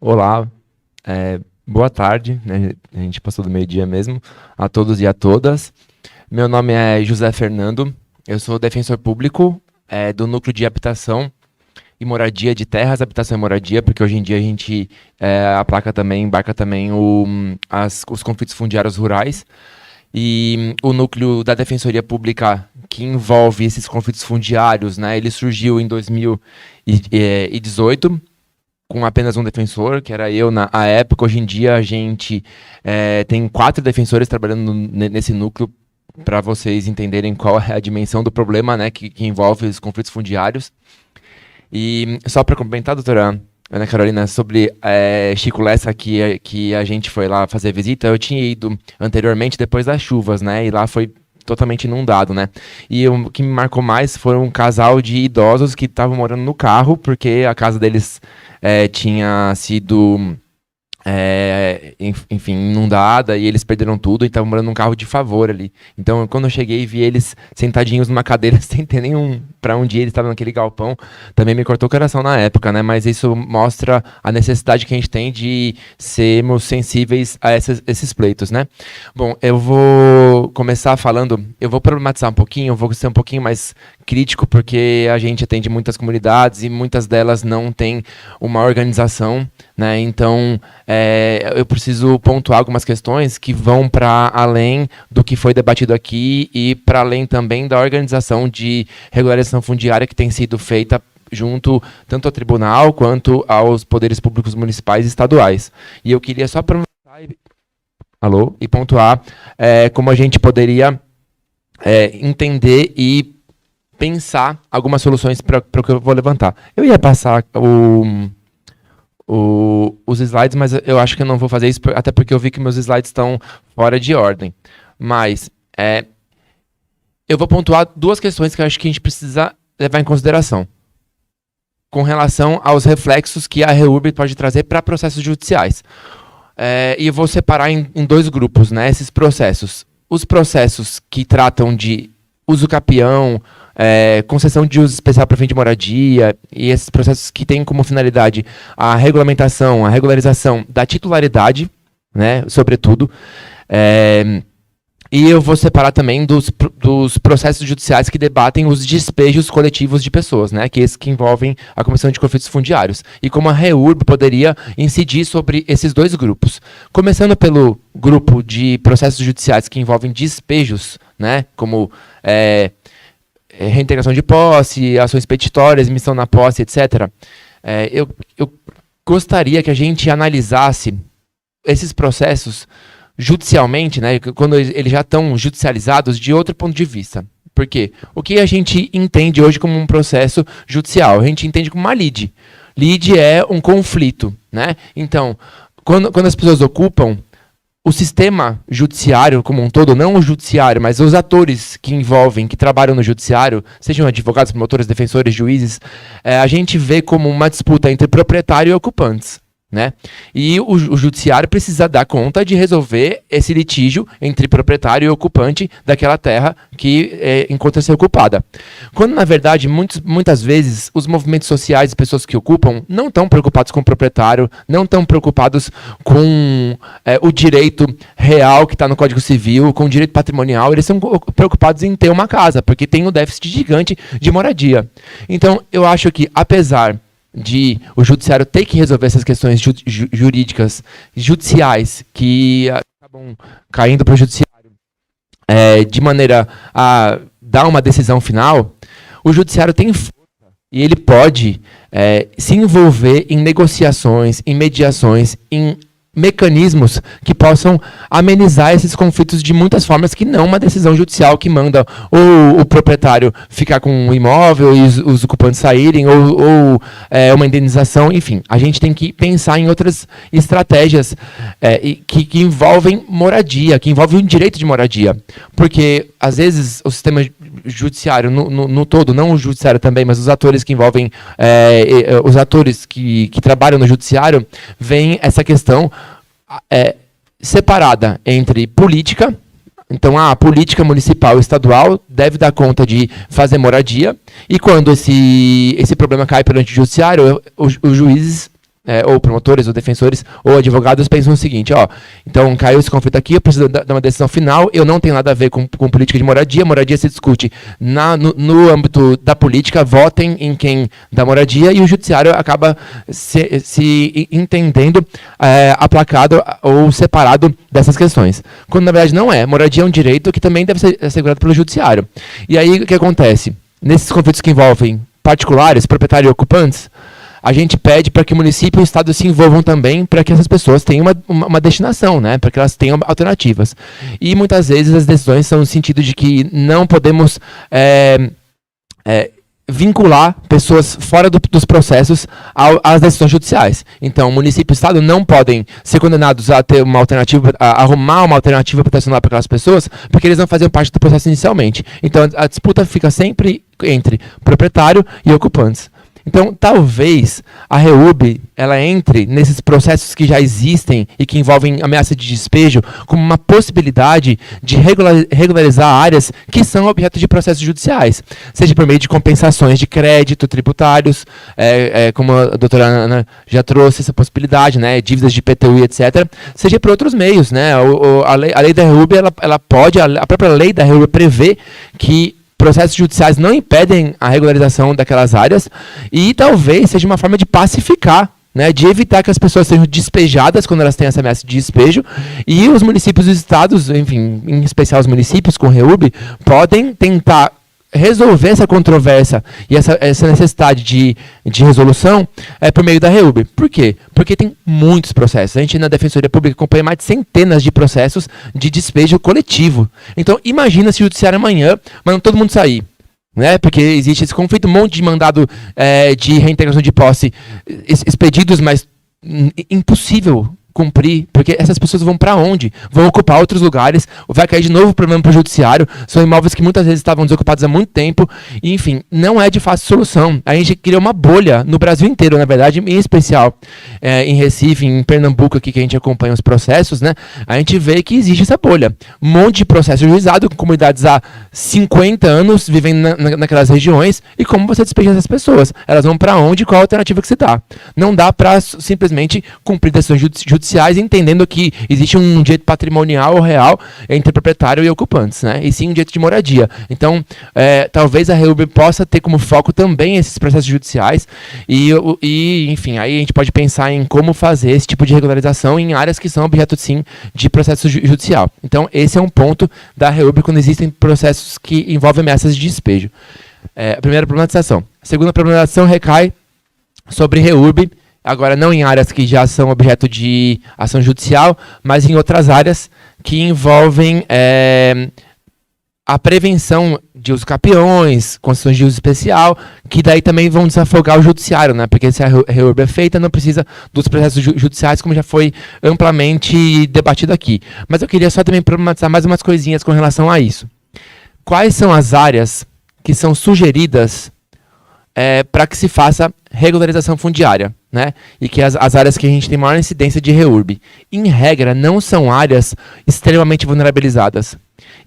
Olá, boa tarde, né? A gente passou do meio-dia mesmo, a todos e a todas. Meu nome é José Fernando, eu sou defensor público do Núcleo de Habitação e Moradia de Terras, Habitação e Moradia, porque hoje em dia a gente embarca também os conflitos fundiários rurais. E o núcleo da Defensoria Pública que envolve esses conflitos fundiários, né, ele surgiu em 2018, com apenas um defensor, que era eu na época. Hoje em dia a gente tem 4 defensores trabalhando nesse núcleo, para vocês entenderem qual é a dimensão do problema, né, que envolve os conflitos fundiários. E só para complementar, doutora Ana Carolina, sobre Chico Lessa, que a gente foi lá fazer visita, eu tinha ido anteriormente, depois das chuvas, né, e lá foi totalmente inundado, né? E o que me marcou mais foi um casal de idosos que estavam morando no carro, porque a casa deles tinha sido, enfim, inundada, e eles perderam tudo e estavam morando num carro de favor ali. Então, quando eu cheguei e vi eles sentadinhos numa cadeira, sem ter nenhum para onde ir, eles estavam naquele galpão, também me cortou o coração na época, né? Mas isso mostra a necessidade que a gente tem de sermos sensíveis a esses pleitos, né? Bom, eu vou começar falando, eu vou problematizar um pouquinho, eu vou ser um pouquinho mais crítico, porque a gente atende muitas comunidades e muitas delas não têm uma organização, né? Então, eu preciso pontuar algumas questões que vão para além do que foi debatido aqui e para além também da organização de regularização fundiária que tem sido feita junto tanto ao tribunal quanto aos poderes públicos municipais e estaduais. E eu queria só pontuar como a gente poderia entender e pensar algumas soluções para o que eu vou levantar. Eu ia passar os slides, mas eu acho que eu não vou fazer isso, até porque eu vi que meus slides estão fora de ordem. Mas eu vou pontuar 2 questões que eu acho que a gente precisa levar em consideração, com relação aos reflexos que a REURB pode trazer para processos judiciais. E eu vou separar em 2 grupos, né, esses processos. Os processos que tratam de uso capião, concessão de uso especial para fim de moradia, e esses processos que têm como finalidade a regulamentação, a regularização da titularidade, né, sobretudo. E eu vou separar também dos processos judiciais que debatem os despejos coletivos de pessoas, né, que envolvem a Comissão de Conflitos Fundiários, e como a REURB poderia incidir sobre esses 2 grupos. Começando pelo grupo de processos judiciais que envolvem despejos, né, como reintegração de posse, ações petitórias, missão na posse, etc. Eu gostaria que a gente analisasse esses processos judicialmente, né, quando eles já estão judicializados, de outro ponto de vista. Por quê? O que a gente entende hoje como um processo judicial? A gente entende como uma lide. Lide é um conflito, né? Então, quando as pessoas ocupam, o sistema judiciário como um todo, não o judiciário, mas os atores que envolvem, que trabalham no judiciário, sejam advogados, promotores, defensores, juízes, a gente vê como uma disputa entre proprietário e ocupantes, né? E o judiciário precisa dar conta de resolver esse litígio entre proprietário e ocupante daquela terra que encontra-se ocupada. Quando, na verdade, muitas vezes, os movimentos sociais e pessoas que ocupam não estão preocupados com o proprietário, não estão preocupados com o direito real que está no Código Civil, com o direito patrimonial, eles são preocupados em ter uma casa, porque tem um déficit gigante de moradia. Então, eu acho que, apesar de o judiciário ter que resolver essas questões jurídicas, judiciais, que acabam caindo para o judiciário de maneira a dar uma decisão final, o judiciário tem força e ele pode se envolver em negociações, em mediações, em mecanismos que possam amenizar esses conflitos de muitas formas, que não uma decisão judicial que manda ou o proprietário ficar com o imóvel e os ocupantes saírem, ou uma indenização. Enfim, a gente tem que pensar em outras estratégias que envolvem moradia, que envolvem o direito de moradia. Porque, às vezes, o sistema judiciário no todo, não o judiciário também, mas os atores que envolvem, os atores que trabalham no judiciário, veem essa questão separada entre política. Então, a política municipal e estadual deve dar conta de fazer moradia, e quando esse problema cai perante o judiciário, os juízes ou promotores, ou defensores, ou advogados pensam o seguinte, então caiu esse conflito aqui, eu preciso dar uma decisão final, eu não tenho nada a ver com política de moradia se discute no âmbito da política, votem em quem dá moradia, e o judiciário acaba se entendendo aplacado ou separado dessas questões. Quando na verdade não é, moradia é um direito que também deve ser assegurado pelo judiciário. E aí o que acontece? Nesses conflitos que envolvem particulares, proprietários e ocupantes, a gente pede para que o município e o Estado se envolvam também para que essas pessoas tenham uma destinação, né? Para que elas tenham alternativas. E muitas vezes as decisões são no sentido de que não podemos vincular pessoas fora dos processos às decisões judiciais. Então, o município e o Estado não podem ser condenados a ter uma alternativa, a arrumar uma alternativa protecional para aquelas pessoas, porque eles não faziam parte do processo inicialmente. Então, a disputa fica sempre entre proprietário e ocupantes. Então, talvez a REURB ela entre nesses processos que já existem e que envolvem ameaça de despejo como uma possibilidade de regularizar áreas que são objeto de processos judiciais, seja por meio de compensações de crédito tributários, como a doutora Ana já trouxe essa possibilidade, né, dívidas de IPTU e etc., seja por outros meios, né, a lei da REURB, ela pode, a própria lei da REURB prevê que processos judiciais não impedem a regularização daquelas áreas e talvez seja uma forma de pacificar, né, de evitar que as pessoas sejam despejadas quando elas têm essa ameaça de despejo, e os municípios e os estados, enfim, em especial os municípios com REURB, podem tentar resolver essa controvérsia e essa necessidade de resolução por meio da REURB. Por quê? Porque tem muitos processos. A gente na Defensoria Pública acompanha mais de centenas de processos de despejo coletivo. Então, imagina se o judiciário amanhã manda todo mundo sair. Né? Porque existe esse conflito, um monte de mandado de reintegração de posse expedidos, mas impossível cumprir, porque essas pessoas vão para onde? Vão ocupar outros lugares, vai cair de novo o problema para o judiciário, são imóveis que muitas vezes estavam desocupados há muito tempo, e, enfim, não é de fácil solução. A gente criou uma bolha no Brasil inteiro, na verdade, em especial em Recife, em Pernambuco, aqui que a gente acompanha os processos, né? A gente vê que existe essa bolha. Um monte de processo juizado, com comunidades há 50 anos vivendo naquelas regiões, e como você despeja essas pessoas? Elas vão para onde? Qual a alternativa que se dá? Não dá para simplesmente cumprir decisões judiciais, entendendo que existe um direito patrimonial real entre proprietário e ocupantes, né? E sim um direito de moradia. Então, talvez a REURB possa ter como foco também esses processos judiciais e, enfim, aí a gente pode pensar em como fazer esse tipo de regularização em áreas que são objeto, sim, de processo judicial. Então, esse é um ponto da REURB quando existem processos que envolvem ameaças de despejo. A primeira problematização. A segunda problematização recai sobre REURB, agora não em áreas que já são objeto de ação judicial, mas em outras áreas que envolvem a prevenção de uso capiões, concessões de uso especial, que daí também vão desafogar o judiciário, né? Porque se a REURB é feita, não precisa dos processos judiciais, como já foi amplamente debatido aqui. Mas eu queria só também problematizar mais umas coisinhas com relação a isso. Quais são as áreas que são sugeridas para que se faça regularização fundiária, né? E que as áreas que a gente tem maior incidência de REURB, em regra, não são áreas extremamente vulnerabilizadas.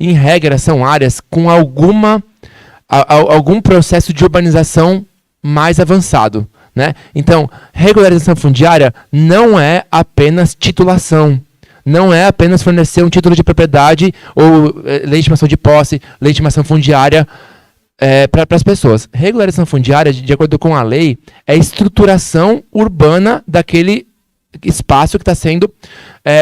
Em regra, são áreas com algum processo de urbanização mais avançado, né? Então, regularização fundiária não é apenas titulação, não é apenas fornecer um título de propriedade ou legitimação de posse, legitimação fundiária para as pessoas. Regularização fundiária, de acordo com a lei, é estruturação urbana daquele espaço que está sendo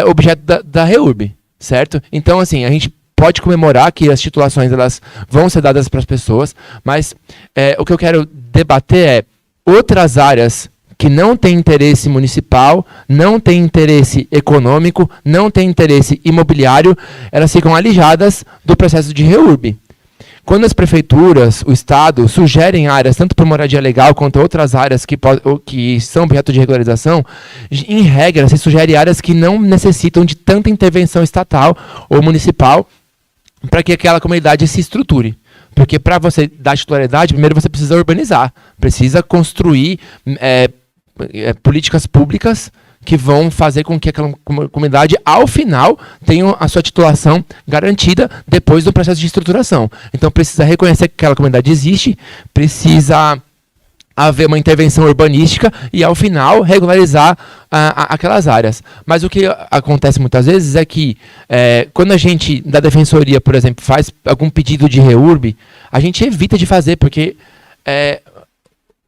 objeto da REURB, certo? Então, assim, a gente pode comemorar que as titulações elas vão ser dadas para as pessoas, mas o que eu quero debater é outras áreas que não têm interesse municipal, não têm interesse econômico, não têm interesse imobiliário, elas ficam alijadas do processo de REURB. Quando as prefeituras, o Estado, sugerem áreas, tanto para moradia legal quanto outras áreas que são objeto de regularização, em regra, se sugere áreas que não necessitam de tanta intervenção estatal ou municipal para que aquela comunidade se estruture. Porque para você dar titularidade, primeiro você precisa urbanizar, precisa construir políticas públicas que vão fazer com que aquela comunidade, ao final, tenha a sua titulação garantida depois do processo de estruturação. Então, precisa reconhecer que aquela comunidade existe, precisa haver uma intervenção urbanística e, ao final, regularizar aquelas áreas. Mas o que acontece muitas vezes é que, quando a gente, da defensoria, por exemplo, faz algum pedido de REURB, a gente evita de fazer, porque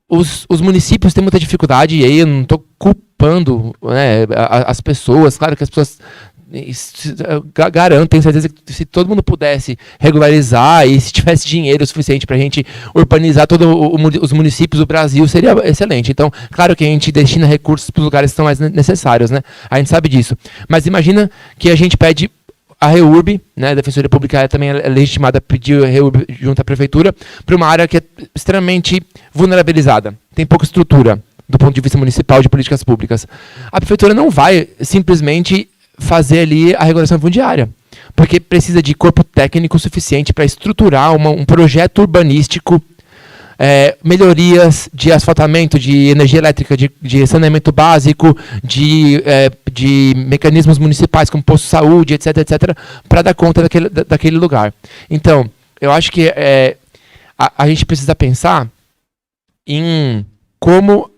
os municípios têm muita dificuldade, e aí eu não estou culpando, né, as pessoas. Claro que as pessoas garanto, tenho certeza que se todo mundo pudesse regularizar e se tivesse dinheiro suficiente para a gente urbanizar todos os municípios do Brasil, seria excelente. Então, claro que a gente destina recursos para os lugares que são mais necessários, né? A gente sabe disso. Mas imagina que a gente pede a REURB, né? A Defensoria Pública também é legitimada a pedir a REURB junto à Prefeitura para uma área que é extremamente vulnerabilizada, tem pouca estrutura do ponto de vista municipal de políticas públicas. A Prefeitura não vai simplesmente fazer ali a regulação fundiária, porque precisa de corpo técnico suficiente para estruturar um projeto urbanístico, melhorias de asfaltamento, de energia elétrica, de saneamento básico, de mecanismos municipais como posto de saúde, etc, para dar conta daquele lugar. Então, eu acho que a gente precisa pensar em como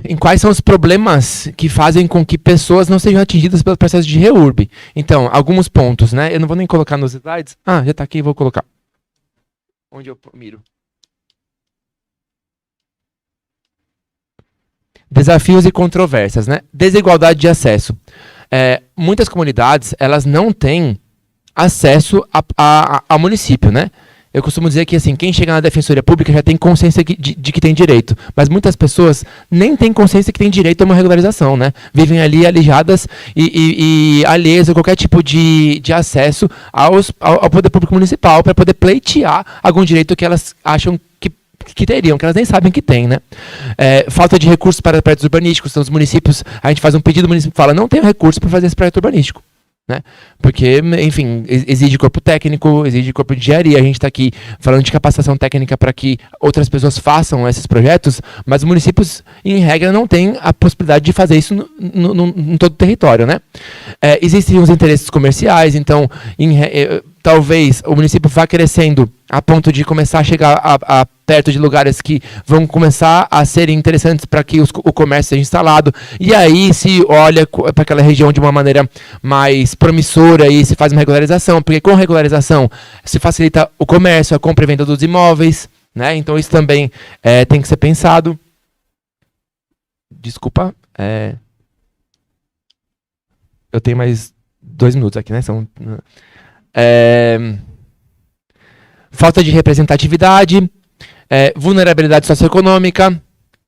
em quais são os problemas que fazem com que pessoas não sejam atingidas pelo processo de REURB. Então, alguns pontos, né? Eu não vou nem colocar nos slides. Ah, já está aqui, vou colocar. Onde eu miro? Desafios e controvérsias, né? Desigualdade de acesso. Muitas comunidades, elas não têm acesso ao município, né? Eu costumo dizer que assim, quem chega na Defensoria Pública já tem consciência de que tem direito, mas muitas pessoas nem têm consciência que tem direito a uma regularização, né? Vivem ali alijadas e alheias a qualquer tipo de acesso ao poder público municipal para poder pleitear algum direito que elas acham que teriam, que elas nem sabem que tem, né? Falta de recursos para projetos urbanísticos. Então, os municípios, a gente faz um pedido, o município fala, não tenho recurso para fazer esse projeto urbanístico. Né? Porque, enfim, exige corpo técnico, exige corpo de engenharia. A gente está aqui falando de capacitação técnica para que outras pessoas façam esses projetos, mas os municípios, em regra, não têm a possibilidade de fazer isso em todo o território, né? Existem os interesses comerciais, então, talvez o município vá crescendo a ponto de começar a chegar perto de lugares que vão começar a serem interessantes para que o comércio seja instalado, e aí se olha para aquela região de uma maneira mais promissora e se faz uma regularização, porque com regularização se facilita o comércio, a compra e venda dos imóveis, né? Então isso também tem que ser pensado. Desculpa, eu tenho mais 2 minutos aqui, né? Falta de representatividade, vulnerabilidade socioeconômica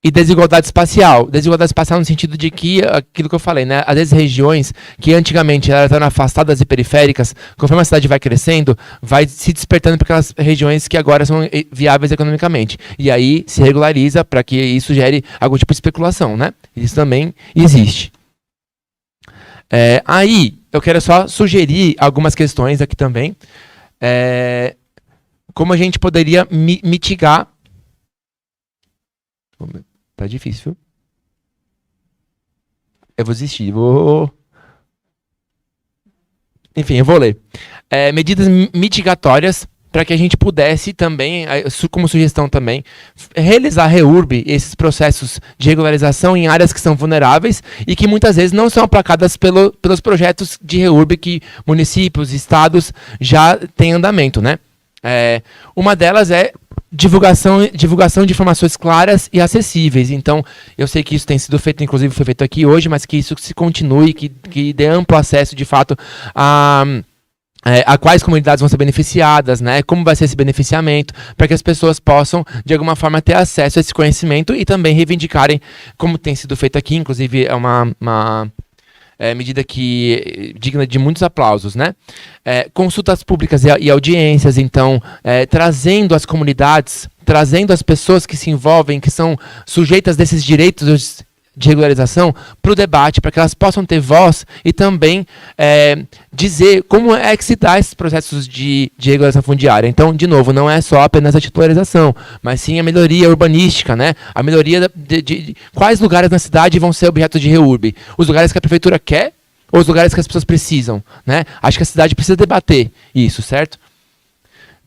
e desigualdade espacial. Desigualdade espacial no sentido de que, aquilo que eu falei, né? Às vezes regiões que antigamente eram afastadas e periféricas, conforme a cidade vai crescendo, vai se despertando para aquelas regiões que agora são viáveis economicamente. E aí se regulariza para que isso gere algum tipo de especulação, né? Isso também existe. Aí, eu quero só sugerir algumas questões aqui também. Como a gente poderia mitigar... Tá difícil. Eu vou desistir. Enfim, eu vou ler. Medidas mitigatórias para que a gente pudesse também, como sugestão também, realizar REURB, esses processos de regularização em áreas que são vulneráveis e que muitas vezes não são aplacadas pelos projetos de REURB que municípios, estados já têm andamento, né? Uma delas é divulgação de informações claras e acessíveis. Então, eu sei que isso tem sido feito, inclusive foi feito aqui hoje, mas que isso se continue, que dê amplo acesso, de fato, a quais comunidades vão ser beneficiadas, né? Como vai ser esse beneficiamento, para que as pessoas possam, de alguma forma, ter acesso a esse conhecimento e também reivindicarem, como tem sido feito aqui, inclusive é uma medida que digna de muitos aplausos, né? Consultas públicas e audiências, então, trazendo as comunidades, trazendo as pessoas que se envolvem, que são sujeitas desses direitos de regularização para o debate, para que elas possam ter voz e também dizer como é que se dá esses processos de regularização fundiária. Então, de novo, não é só apenas a titularização, mas sim a melhoria urbanística, né? A melhoria de quais lugares na cidade vão ser objeto de REURB. Os lugares que a prefeitura quer ou os lugares que as pessoas precisam, né? Acho que a cidade precisa debater isso, certo?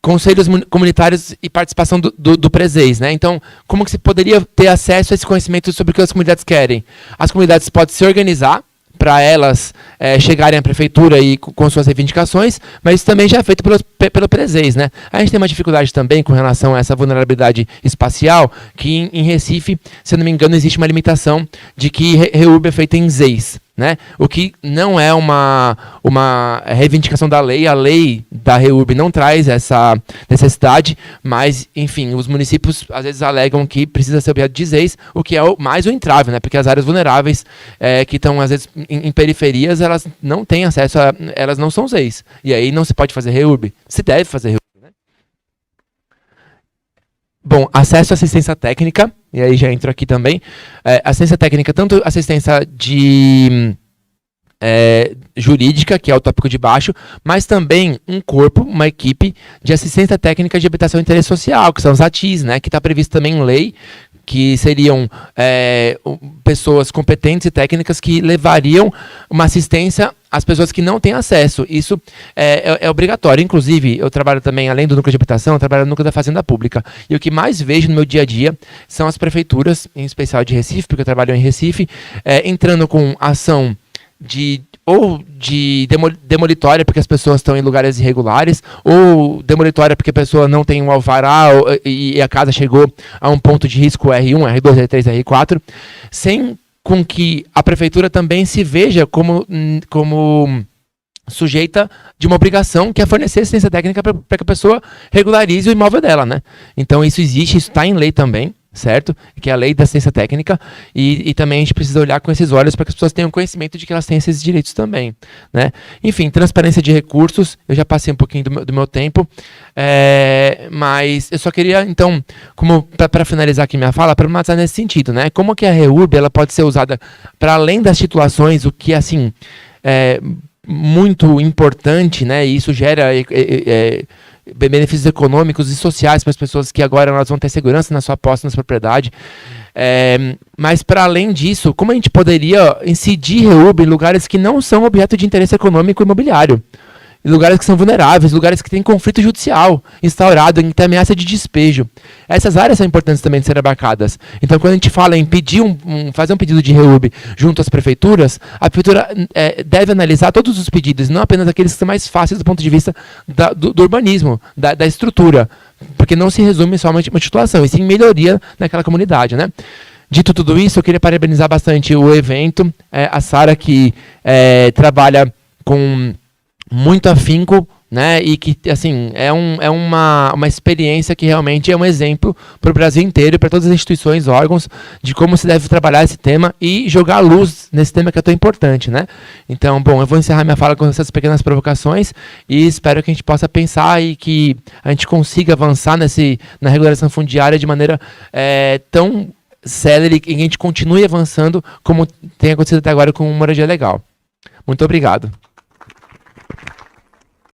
conselhos comunitários e participação do Preseis, né? Então, como que se poderia ter acesso a esse conhecimento sobre o que as comunidades querem? As comunidades podem se organizar para elas chegarem à prefeitura e com suas reivindicações, mas isso também já é feito pelo Preseis, né? A gente tem uma dificuldade também com relação a essa vulnerabilidade espacial, que em Recife, se eu não me engano, existe uma limitação de que REURB é feita em ZEIS, né? O que não é uma reivindicação da lei. A lei da REURB não traz essa necessidade, mas, enfim, os municípios às vezes alegam que precisa ser objeto de ZEIS, o que é mais o entrave, né? Porque as áreas vulneráveis que estão, às vezes, em periferias, elas não têm acesso elas não são ZEIS. E aí não se pode fazer REURB. Se deve fazer REURB, né? Bom, acesso à assistência técnica, e aí já entro aqui também. Assistência técnica, tanto assistência jurídica, que é o tópico de baixo, mas também um corpo, uma equipe de assistência técnica de habitação e interesse social, que são os ATIs, né, que está previsto também em lei, que seriam pessoas competentes e técnicas que levariam uma assistência às pessoas que não têm acesso. Isso é obrigatório. Inclusive, eu trabalho também, além do núcleo de habitação, eu trabalho no núcleo da Fazenda Pública. E o que mais vejo no meu dia a dia são as prefeituras, em especial de Recife, porque eu trabalho em Recife, entrando com ação de demolitória porque as pessoas estão em lugares irregulares, ou demolitória porque a pessoa não tem um alvará e a casa chegou a um ponto de risco R1, R2, R3, R4, sem com que a prefeitura também se veja como sujeita de uma obrigação que é fornecer assistência técnica para que a pessoa regularize o imóvel dela, né? Então isso existe, isso está em lei também, certo? Que é a lei da assistência técnica, e também a gente precisa olhar com esses olhos para que as pessoas tenham conhecimento de que elas têm esses direitos também, né? Enfim, transparência de recursos, eu já passei um pouquinho do meu tempo, mas eu só queria, então, para finalizar aqui minha fala, problematizar nesse sentido, né? Como que a REURB ela pode ser usada para além das titulações, o que, assim, muito importante, né? E isso gera benefícios econômicos e sociais para as pessoas que agora elas vão ter segurança na sua posse, na sua propriedade. Mas, para além disso, como a gente poderia incidir REURB em lugares que não são objeto de interesse econômico e imobiliário? Lugares que são vulneráveis, lugares que têm conflito judicial instaurado, em que tem ameaça de despejo. Essas áreas são importantes também de serem abarcadas. Então, quando a gente fala em pedir fazer um pedido de REURB junto às prefeituras, a prefeitura deve analisar todos os pedidos, não apenas aqueles que são mais fáceis do ponto de vista do urbanismo, da estrutura, porque não se resume só a uma titulação, e sim melhoria naquela comunidade, né? Dito tudo isso, eu queria parabenizar bastante o evento, a Sara, que trabalha com muito afinco, né, e que, assim, é uma experiência que realmente é um exemplo para o Brasil inteiro e para todas as instituições, órgãos, de como se deve trabalhar esse tema e jogar luz nesse tema que é tão importante, né? Então, bom, eu vou encerrar minha fala com essas pequenas provocações e espero que a gente possa pensar e que a gente consiga avançar na regularização fundiária de maneira tão célere, e que a gente continue avançando como tem acontecido até agora com moradia legal. Muito obrigado.